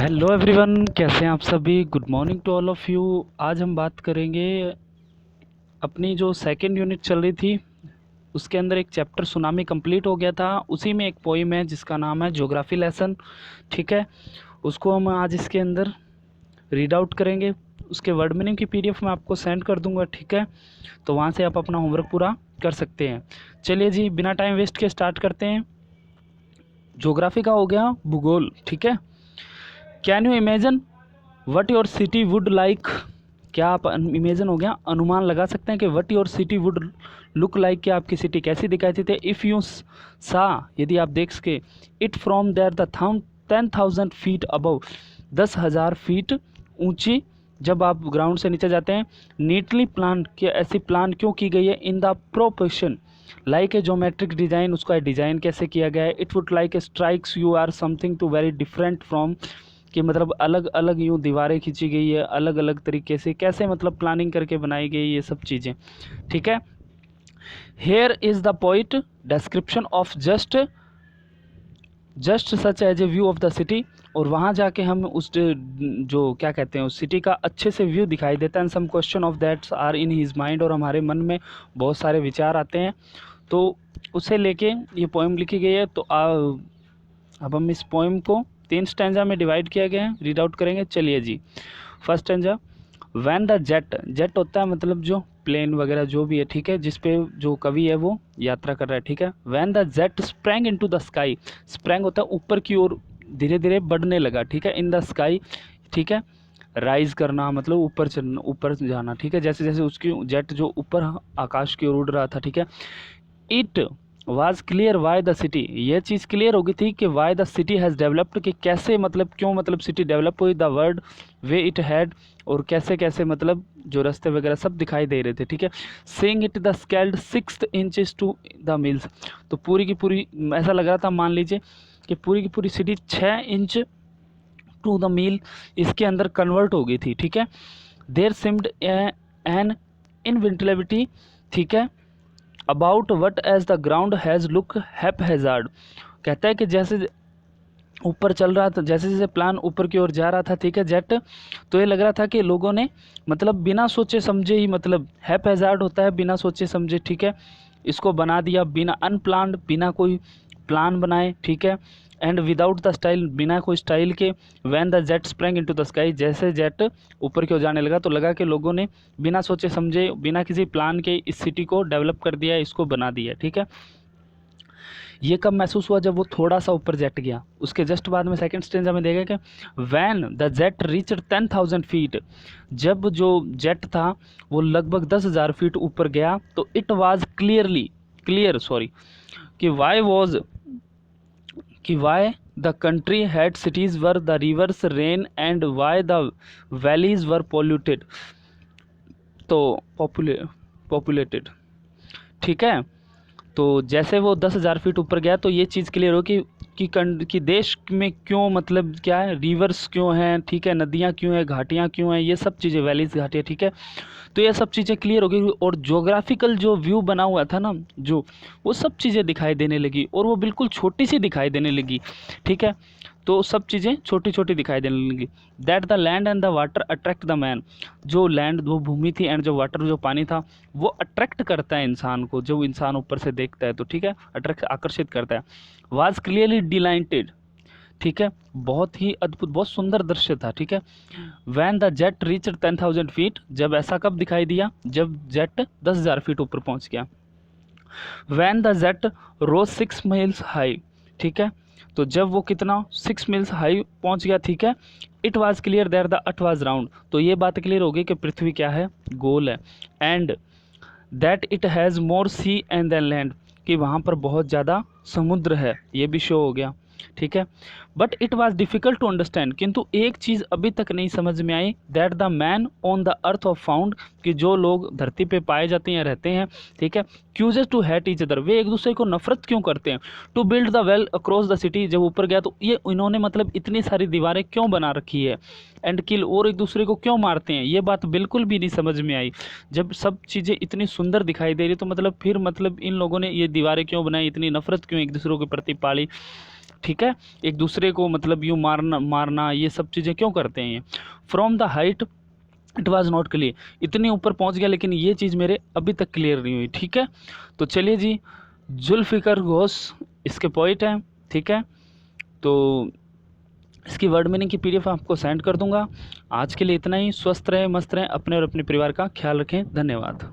Hello everyone, कैसे हैं आप सभी। Good morning to all of you. आज हम बात करेंगे अपनी जो सेकंड यूनिट चल रही थी उसके अंदर एक चैप्टर सुनामी कंप्लीट हो गया था। उसी में एक पोइम है जिसका नाम है ज्योग्राफी लेसन। ठीक है, उसको हम आज इसके अंदर रीड आउट करेंगे। उसके वर्ड मीनिंग की पीडीएफ मैं आपको सेंड कर दूंगा। ठीक है, तो वहाँ से आप अपना होमवर्क पूरा कर सकते हैं। चलिए जी, बिना टाइम वेस्ट के स्टार्ट करते हैं। ज्योग्राफी का हो गया भूगोल। ठीक है, can you imagine what your city would like. क्या आप इमेजिन हो गया, अनुमान लगा सकते हैं कि what your city would look like, कि आपकी सिटी कैसी दिखाई देती है। इफ़ यू सा, यदि आप देख सके, it from there the 10,000 feet above, 10,000 feet ऊंची, जब आप ग्राउंड से नीचे जाते हैं। नीटली प्लान, कि ऐसी प्लान क्यों की गई है। In the proportion like a geometric design, उसका डिजाइन कैसे किया गया है। It would like a strikes you are something to very different from, कि मतलब अलग अलग यूँ दीवारें खींची गई है अलग अलग तरीके से, कैसे मतलब प्लानिंग करके बनाई गई ये सब चीज़ें। ठीक है, here is the poet description of just such as a view of the city. और वहाँ जाके हम उस जो क्या कहते हैं उस सिटी का अच्छे से व्यू दिखाई देता है। Some question of that's are in his mind, और हमारे मन में बहुत सारे विचार आते हैं, तो उसे लेके ये पोएम लिखी गई है। तो अब हम इस पोएम को 3 स्टैंजा में डिवाइड किया गया है, रीड आउट करेंगे। चलिए जी, first stanza. When the jet, jet होता है मतलब जो प्लेन वगैरह जो भी है, ठीक है, जिस पे जो कवि है वो यात्रा कर रहा है। ठीक है, van the jet sprang into the sky, sprang होता है ऊपर की ओर धीरे धीरे बढ़ने लगा। ठीक है, इन द स्काई, ठीक है, राइज करना मतलब ऊपर चलना, ऊपर जाना। ठीक है, जैसे जैसे उसकी जेट जो ऊपर आकाश की ओर उड़ रहा था। ठीक है, it was clear why the city, ये चीज़ क्लियर हो गई थी कि why the city has developed, कि कैसे मतलब क्यों मतलब सिटी डेवलप हुई। The word way it had, और कैसे कैसे मतलब जो रास्ते वगैरह सब दिखाई दे रहे थे। ठीक है, saying it the scaled 6 inches to the mills, तो पूरी की पूरी ऐसा लग रहा था, मान लीजिए कि पूरी की पूरी city 6 inch to the mile इसके अंदर कन्वर्ट हो गई थी। ठीक है, देर सिम्ड एन इनविंटेबिलिटी, ठीक है, about what as the ground has look haphazard, कहता है कि जैसे ऊपर चल रहा था, जैसे जैसे प्लान ऊपर की ओर जा रहा था, ठीक है, जेट, तो ये लग रहा था कि लोगों ने मतलब बिना सोचे समझे ही, मतलब हैप हैज़ार्ड होता है बिना सोचे समझे, ठीक है, इसको बना दिया बिना अनप्लान्ड, बिना कोई प्लान बनाए। ठीक है, एंड विदाउट द स्टाइल, बिना कोई स्टाइल के। Van the jet sprang into the sky, जैसे जेट ऊपर की ओर जाने लगा तो लगा कि लोगों ने बिना सोचे समझे बिना किसी प्लान के इस सिटी को डेवलप कर दिया, इसको बना दिया। ठीक है, ये कब महसूस हुआ, जब वो थोड़ा सा ऊपर जेट गया। उसके जस्ट बाद में सेकंड स्टेंजा में देगा कि van the jet reached 10,000 feet, जब जो जेट था वो लगभग 10,000 फीट ऊपर गया, तो इट वाज क्लियर सॉरी, कि why the country had cities were the reverse rain and why the valleys were polluted, तो पॉपुलेटेड। ठीक है, तो जैसे वो 10,000 फीट ऊपर गया तो ये चीज़ क्लियर हो कि देश में क्यों मतलब क्या है, रिवर्स क्यों हैं, ठीक है, नदियाँ क्यों हैं, घाटियाँ क्यों हैं, ये सब चीज़ें, वैलीज घाटियाँ। ठीक है, तो ये सब चीज़ें क्लियर हो गई, और ज्योग्राफिकल जो व्यू बना हुआ था ना, जो वो सब चीज़ें दिखाई देने लगी, और वो बिल्कुल छोटी सी दिखाई देने लगी। ठीक है, तो सब चीज़ें छोटी छोटी दिखाई देने लगी। That the land and the water attract the man, जो लैंड वो भूमि थी एंड जो वाटर जो पानी था वो अट्रैक्ट करता है इंसान को, जब इंसान ऊपर से देखता है तो। ठीक है, अट्रैक्ट आकर्षित करता है। वाज क्लियरली डिलाइटेड, ठीक है, बहुत ही अद्भुत बहुत सुंदर दृश्य था। ठीक है, van the jet reach 10,000 feet, जब ऐसा कब दिखाई दिया, जब जेट 10,000 फीट ऊपर पहुंच गया। When the jet rose 6 miles high, ठीक है, तो जब वो कितना 6 मील्स हाई पहुंच गया। ठीक है, it was clear that the earth was round, तो ये बात क्लियर हो गई कि पृथ्वी क्या है, गोल है। And that it has more sea and then land, कि वहाँ पर बहुत ज़्यादा समुद्र है, ये भी शो हो गया। ठीक है, but it was difficult to understand, किंतु एक चीज़ अभी तक नहीं समझ में आई, that the man on the earth of found, कि जो लोग धरती पे पाए जाते हैं रहते हैं, ठीक है, causes to hate each other, वे एक दूसरे को नफरत क्यों करते हैं। To build the wall across the city, जब ऊपर गया तो ये इन्होंने मतलब इतनी सारी दीवारें क्यों बना रखी है, एंड किल, और एक दूसरे को क्यों मारते हैं, ये बात बिल्कुल भी नहीं समझ में आई। जब सब चीज़ें इतनी सुंदर दिखाई दे रही तो मतलब फिर मतलब इन लोगों ने ये दीवारें क्यों बनाई, इतनी नफरत क्यों एक दूसरे के प्रति पाली। ठीक है, एक दूसरे को मतलब यूँ मारना मारना ये सब चीज़ें क्यों करते हैं ये? From the height it was not clear, इतनी ऊपर पहुंच गया लेकिन ये चीज़ मेरे अभी तक क्लियर नहीं हुई। ठीक है, तो चलिए जी, जुल्फ़िकर घोष इसके पोइट हैं। ठीक है, तो इसकी वर्ड मीनिंग की पीडीएफ आपको सेंड कर दूंगा। आज के लिए इतना ही। स्वस्थ रहें, मस्त रहें, अपने और अपने परिवार का ख्याल रखें। धन्यवाद।